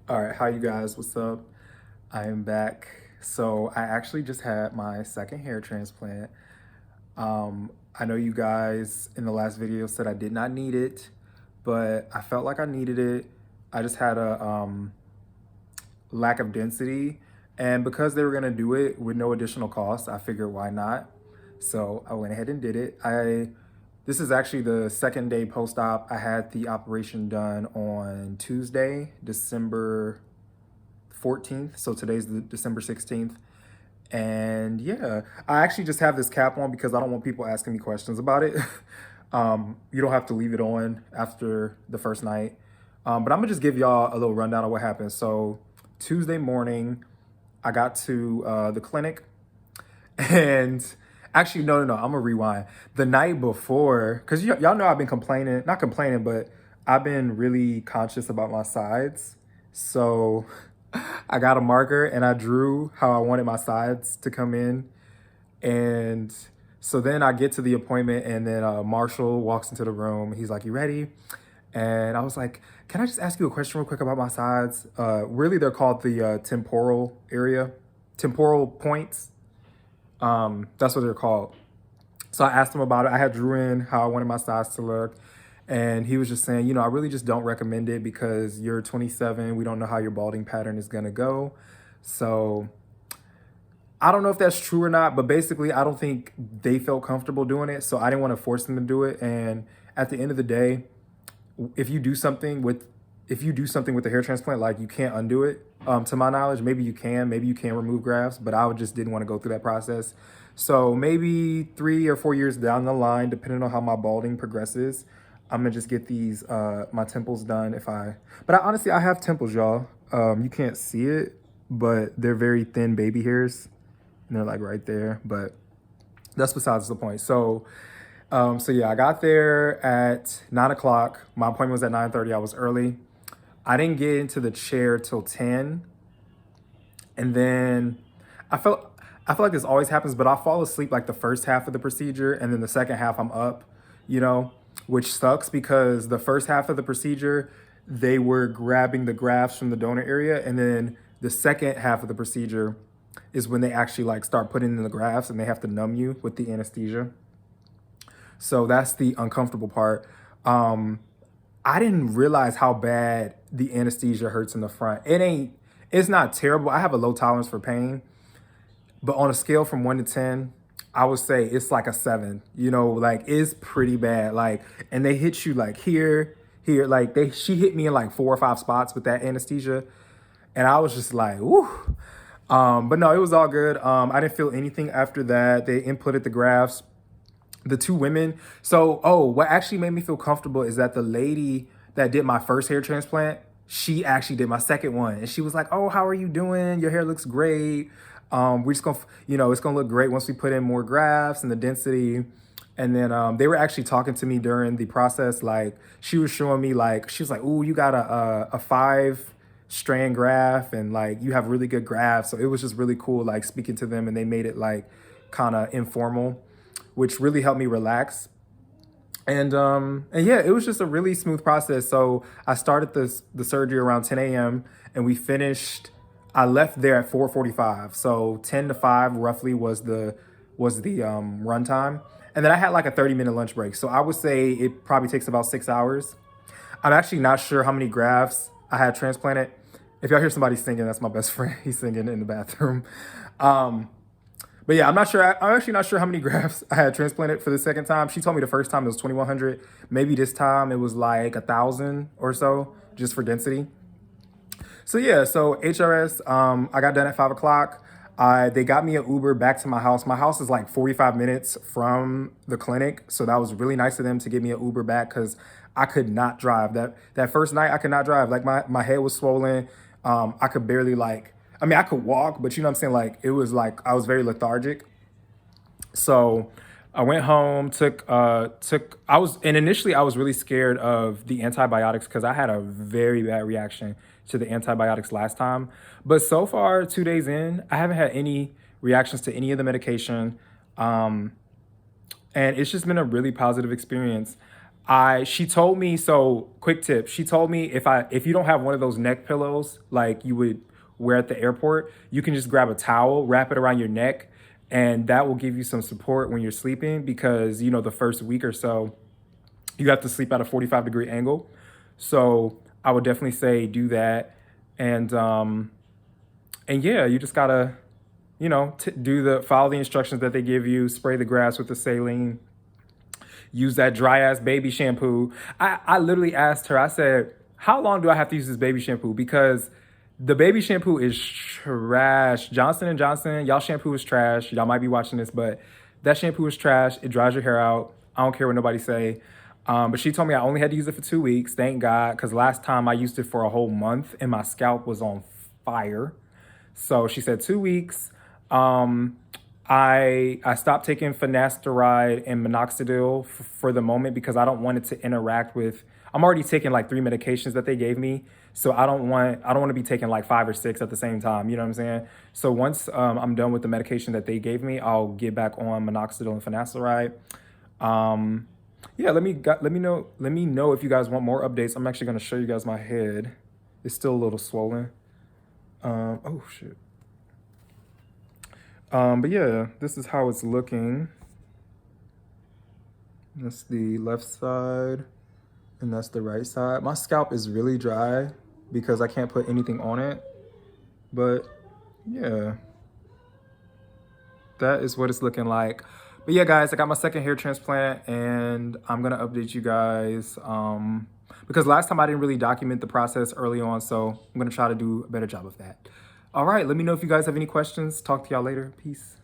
All right, how you guys? What's up? I am back. So I actually just had my second hair transplant. I know you guys in the last video said I did not need it, but I felt like I needed it. I just had a lack of density, and because they were gonna do it with no additional cost, I figured why not. So I went ahead and did it. This is actually the second day post-op. I had the operation done on Tuesday, December 14th. So today's the December 16th. And yeah, I actually just have this cap on because I don't want people asking me questions about it. You don't have to leave it on after the first night. But I'm gonna just give y'all a little rundown of what happened. So Tuesday morning, I got to the clinic and actually, no, I'm gonna rewind. The night before, because y'all know I've been complaining, not complaining, but I've been really conscious about my sides. So I got a marker and I drew how I wanted my sides to come in. And so then I get to the appointment and then Marshall walks into the room. He's like, "You ready?" And I was like, "Can I just ask you a question real quick about my sides?" Really, they're called the temporal area, temporal points. That's what they're called. So I asked him about it. I had drew in how I wanted my sides to look. And he was just saying, I really just don't recommend it because you're 27. We don't know how your balding pattern is going to go. So I don't know if that's true or not, but basically, I don't think they felt comfortable doing it. So I didn't want to force them to do it. And at the end of the day, if you do something with the hair transplant, like you can't undo it. To my knowledge, maybe you can remove grafts, but I just didn't want to go through that process. So maybe 3 or 4 years down the line, depending on how my balding progresses, I'm gonna just get these my temples done. But honestly, I have temples, y'all. You can't see it, but they're very thin baby hairs, and they're like right there. But that's besides the point. So yeah, I got there at 9 o'clock. My appointment was at 9:30. I was early. I didn't get into the chair till 10. And then I felt I feel like this always happens, but I fall asleep like the first half of the procedure, and then the second half I'm up, you know, which sucks because the first half of the procedure, they were grabbing the grafts from the donor area, and then the second half of the procedure is when they actually like start putting in the grafts and they have to numb you with the anesthesia. So that's the uncomfortable part. I didn't realize how bad the anesthesia hurts in the front. It's not terrible. I have a low tolerance for pain, but on a scale from 1 to 10, I would say it's like a 7. Like it's pretty bad. Like, and they hit you like here. Like she hit me in like 4 or 5 spots with that anesthesia, and I was just like, woo. But no, it was all good. I didn't feel anything after that. They inputted the grafts. The two women. So, what actually made me feel comfortable is that the lady that did my first hair transplant, she actually did my second one. And she was like, "Oh, how are you doing? Your hair looks great. We're just gonna, it's gonna look great once we put in more grafts and the density." And then they were actually talking to me during the process. Like she was showing me, like she was like, "Ooh, you got a 5 strand graft, and like you have really good grafts." So it was just really cool, like speaking to them, and they made it like kind of informal, which really helped me relax. And yeah, it was just a really smooth process. So I started the surgery around 10 a.m. and we finished. I left there at 4:45. So 10 to 5 roughly was the run time. And then I had like a 30-minute lunch break. So I would say it probably takes about 6 hours. I'm actually not sure how many grafts I had transplanted. If y'all hear somebody singing, that's my best friend. He's singing in the bathroom. Um, but yeah, I'm not sure. I'm actually not sure how many grafts I had transplanted for the second time. She told me the first time it was 2,100. Maybe this time it was like 1,000 or so, just for density. So yeah, so HRS, I got done at 5 o'clock. They got me an Uber back to my house. My house is like 45 minutes from the clinic, so that was really nice of them to give me an Uber back because I could not drive. That first night I could not drive. Like my head was swollen. I could barely like. I mean, I could walk, but you know what I'm saying. Like it was like I was very lethargic. So I went home, and initially I was really scared of the antibiotics because I had a very bad reaction to the antibiotics last time. But so far, 2 days in, I haven't had any reactions to any of the medication. And it's just been a really positive experience. She told me, so quick tip, she told me if you don't have one of those neck pillows like you would wear at the airport, you can just grab a towel, wrap it around your neck, and that will give you some support when you're sleeping, because you know the first week or so you have to sleep at a 45-degree angle. So I would definitely say do that. And yeah, you just gotta, follow the instructions that they give you, spray the grass with the saline, use that dry ass baby shampoo. I literally asked her, I said, how long do I have to use this baby shampoo? Because the baby shampoo is trash. Johnson and Johnson, y'all shampoo is trash. Y'all might be watching this, but that shampoo is trash. It dries your hair out. I don't care what nobody say. But she told me I only had to use it for 2 weeks. Thank God, because last time I used it for a whole month and my scalp was on fire. So she said 2 weeks. I stopped taking finasteride and minoxidil for the moment because I don't want it to interact with. I'm already taking like 3 medications that they gave me, so I don't want to be taking like 5 or 6 at the same time. You know what I'm saying? So once I'm done with the medication that they gave me, I'll get back on minoxidil and finasteride. Yeah, let me know if you guys want more updates. I'm actually gonna show you guys my head. It's still a little swollen. Oh shit. But yeah, this is how it's looking. That's the left side, and that's the right side. My scalp is really dry because I can't put anything on it. But yeah, that is what it's looking like. But yeah, guys, I got my second hair transplant, and I'm gonna update you guys because last time I didn't really document the process early on, so I'm gonna try to do a better job of that. All right, let me know if you guys have any questions. Talk to y'all later. Peace.